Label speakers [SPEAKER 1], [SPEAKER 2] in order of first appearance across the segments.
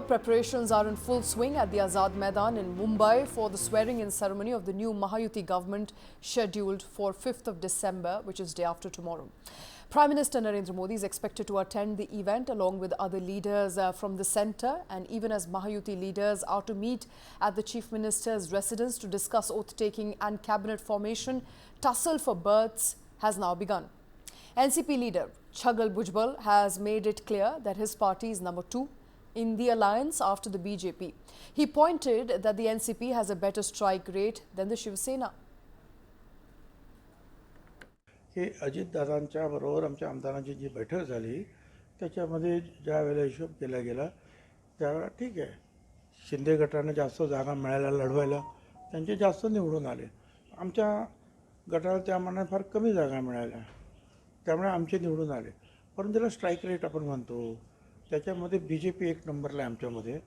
[SPEAKER 1] December, preparations are in full swing at the Azad Maidan in Mumbai for the swearing-in ceremony of the new Mahayuti government scheduled for 5th of December, which is day after tomorrow. Prime Minister Narendra Modi is expected to attend the event along with other leaders from the centre, and even as Mahayuti leaders are to meet at the Chief Minister's residence to discuss oath-taking and cabinet formation, tussle for berths has now begun. NCP leader Chhagal Bhujbal has made it clear that his party is number 2 in the alliance after the BJP. He pointed that the NCP has a better strike rate than the Shiv Sena.
[SPEAKER 2] की अजितदादांच्या बरोबर आमच्या आमदारांची जी बैठक झाली त्याच्यामध्ये ज्या वेळेला हिशोब केला गेला त्यावेळेला ठीक आहे, शिंदे गटाने जास्त जागा मिळायला लढवायला त्यांचे जास्त निवडून आले. आमच्या गटाला त्यामानाने फार कमी जागा मिळाल्या, त्यामुळे आमचे निवडून आले. पण त्याला स्ट्राईक रेट आपण म्हणतो त्याच्यामध्ये BJP 1 नंबरला आहे आमच्यामध्ये,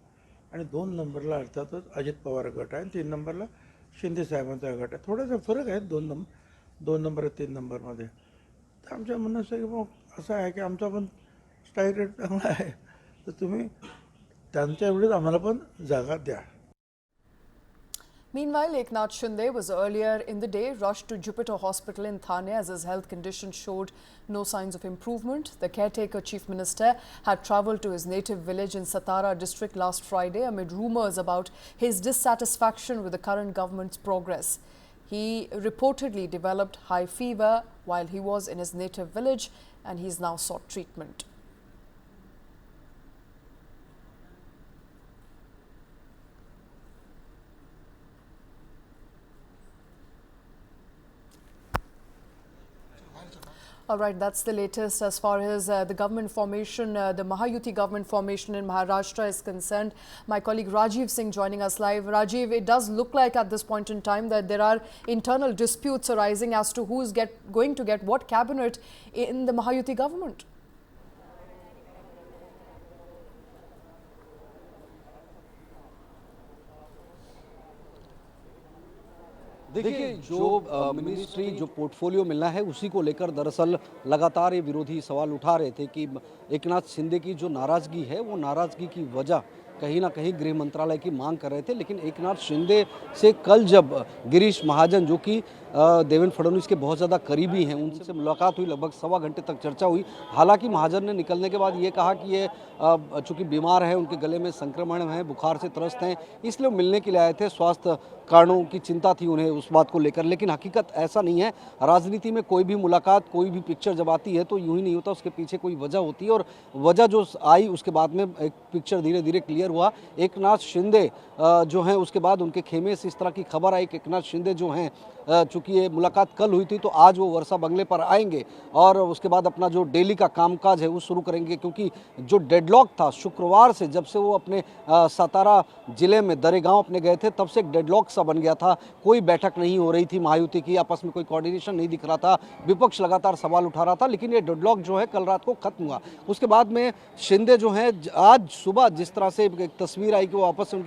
[SPEAKER 2] आणि 2 नंबरला अर्थातच अजित पवार गट आहे, आणि 3 नंबरला शिंदे साहेबांचा गट आहे. थोडासा फरक आहे 2 नंबर 3 नंबरमध्ये. तर आमच्या म्हणणं असं की मग असं आहे की आमचा पण स्ट्राईक रेट चांगला आहे, तर तुम्ही त्यांच्या एवढीच आम्हाला पण जागा द्या.
[SPEAKER 1] Meanwhile, Eknath Shinde was earlier in the day rushed to Jupiter Hospital in Thane as his health condition showed no signs of improvement. The caretaker chief minister had travelled to his native village in Satara district last Friday amid rumours about his dissatisfaction with the current government's progress. He reportedly developed high fever while he was in his native village, and he's now sought treatment. All right, that's the latest as far as the government formation, the Mahayuti government formation in Maharashtra is concerned. My colleague Rajiv Singh joining us live. Rajiv, it does look like at this point in time that there are internal disputes arising as to who is going to get what cabinet in the Mahayuti government.
[SPEAKER 3] देखिए, जो ministry जो portfolio मिलना है उसी को लेकर दरअसल लगातार ये विरोधी सवाल उठा रहे थे कि एकनाथ शिंदे की जो नाराज़गी है वो नाराज़गी की वजह कहीं ना कहीं गृह मंत्रालय की मांग कर रहे थे. लेकिन एकनाथ शिंदे से कल जब गिरीश महाजन जो कि देवेंद्र फडणवीस के बहुत ज़्यादा करीबी हैं उनसे मुलाकात हुई, लगभग 1.25 घंटे तक चर्चा हुई. हालांकि महाजन ने निकलने के बाद ये कहा कि ये चूँकि बीमार है, उनके गले में संक्रमण है, बुखार से त्रस्त हैं, इसलिए मिलने के लिए आए थे. स्वास्थ्य कारणों की चिंता थी उन्हें उस बात को लेकर. लेकिन हकीकत ऐसा नहीं है. राजनीति में कोई भी मुलाकात, कोई भी पिक्चर जब आती है तो यूँ ही नहीं होता, उसके पीछे कोई वजह होती है. और वजह जो आई उसके बाद में एक पिक्चर धीरे धीरे क्लियर हुआ. एकनाथ शिंदे जो हैं उसके बाद उनके खेमे से इस तरह की खबर आई कि एकनाथ शिंदे जो हैं, चूँकि ये मुलाकात कल हुई थी तो आज वो वर्षा बंगले पर आएंगे और उसके बाद अपना जो डेली का कामकाज है वो शुरू करेंगे. क्योंकि जो डेडलॉक था शुक्रवार से, जब से वो अपने सतारा जिले में दरेगांव अपने गए थे, तब से एक डेडलॉक सा बन गया था. कोई बैठक नहीं हो रही थी महायुति की, आपस में कोई कोऑर्डिनेशन नहीं दिख रहा था, विपक्ष लगातार सवाल उठा रहा था. लेकिन ये डेडलॉक जो है कल रात को खत्म हुआ. उसके बाद में शिंदे जो हैं, आज सुबह जिस तरह से एक तस्वीर आई कि वो आपस में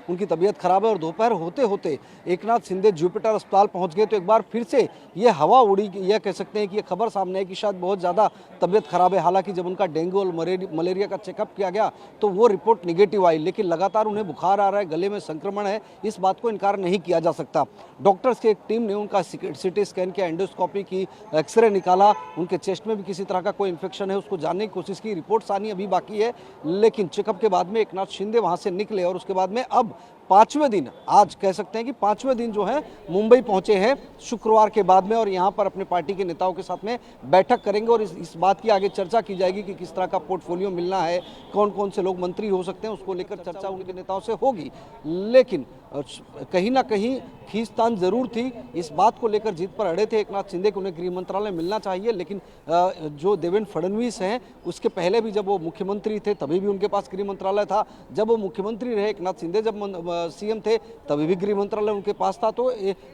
[SPEAKER 3] उनकी तबीयत खराब है और दोपहर होते होते एकनाथ शिंदे जुपिटर अस्पताल पहुंच गए. तो एक बार फिर से ये हवा उड़ी, यह कह सकते हैं कि ये खबर सामने है कि शायद बहुत ज़्यादा तबीयत खराब है. हालांकि जब उनका डेंगू और मलेरिया का चेकअप किया गया तो वो रिपोर्ट निगेटिव आई, लेकिन लगातार उन्हें बुखार आ रहा है, गले में संक्रमण है, इस बात को इनकार नहीं किया जा सकता. डॉक्टर्स की एक टीम ने उनका CT स्कैन किया, एंडोस्कोपी की, एक्सरे निकाला, उनके चेस्ट में भी किसी तरह का कोई इन्फेक्शन है उसको जानने की कोशिश की. रिपोर्ट्स आनी अभी बाकी है, लेकिन चेकअप के बाद में एकनाथ शिंदे वहाँ से निकले और उसके बाद में अब 5वें दिन, आज कह सकते हैं कि 5वें दिन जो है मुंबई पहुंचे हैं शुक्रवार के बाद में, और यहां पर अपने पार्टी के नेताओं के साथ में बैठक करेंगे और इस बात की आगे चर्चा की जाएगी कि किस तरह का पोर्टफोलियो मिलना है, कौन कौन से लोग मंत्री हो सकते हैं, उसको लेकर चर्चा उनके नेताओं से होगी. लेकिन कहीं ना कहीं खींचतान जरूर थी. इस बात को लेकर जिद पर अड़े थे एकनाथ शिंदे को उन्हें गृह मंत्रालय मिलना चाहिए. लेकिन जो देवेंद्र फडणवीस हैं उसके पहले भी जब वो मुख्यमंत्री थे तभी भी उनके पास गृह मंत्रालय था. जब वो मुख्यमंत्री रहे एकनाथ शिंदे, जब सीएम थे तभी भी गृह मंत्रालय उनके पास था। तो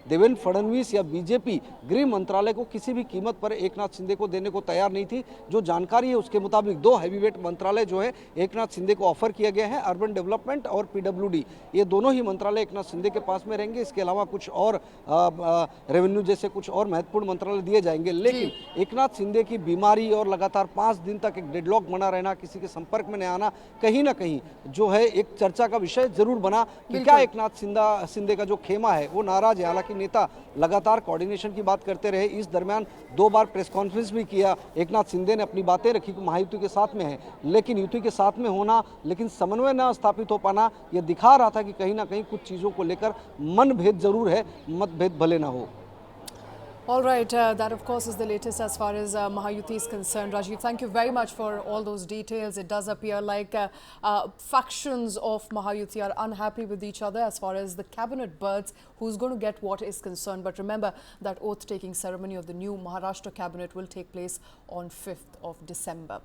[SPEAKER 3] देवेंद्र फडणवीस या बीजेपी गृह मंत्रालय को किसी भी कीमत पर एकनाथ शिंदे को देने को तैयार नहीं थी। जो जानकारी है उसके मुताबिक 2 हैवीवेट मंत्रालय जो है एकनाथ शिंदे को ऑफर किया गया है, अर्बन डेवलपमेंट और पीडब्ल्यूडी, ये दोनों ही मंत्रालय एकनाथ शिंदे के पास में रहेंगे। इसके अलावा कुछ और रेवेन्यू जैसे कुछ और महत्वपूर्ण मंत्रालय दिए जाएंगे। लेकिन एकनाथ शिंदे की बीमारी और लगातार 5 दिन तक एक डेडलॉक बना रहना, किसी के संपर्क में नहीं आना, कहीं ना कहीं जो है एक चर्चा का विषय जरूर बना कि क्या एकनाथ शिंदे का जो खेमा है वो नाराज है। हालांकि नेता लगातार कोऑर्डिनेशन की बात करते रहे। इस दरमियान 2 बार प्रेस कॉन्फ्रेंस भी किया। एकनाथ शिंदे ने अपनी बातें रखी कि महायुति के साथ में है, लेकिन युति के साथ में होना लेकिन समन्वय न स्थापित हो पाना यह दिखा रहा था कि कहीं ना कहीं कुछ चीजों को लेकर मनभेद जरूर है, मतभेद भले ना हो।
[SPEAKER 1] All right, that of course is the latest as far as Mahayuti is concerned. Rajiv, thank you very much for all those details. It does appear like factions of Mahayuti are unhappy with each other as far as the cabinet berths, who's going to get what is concerned. But remember that oath-taking ceremony of the new Maharashtra cabinet will take place on 5th of December.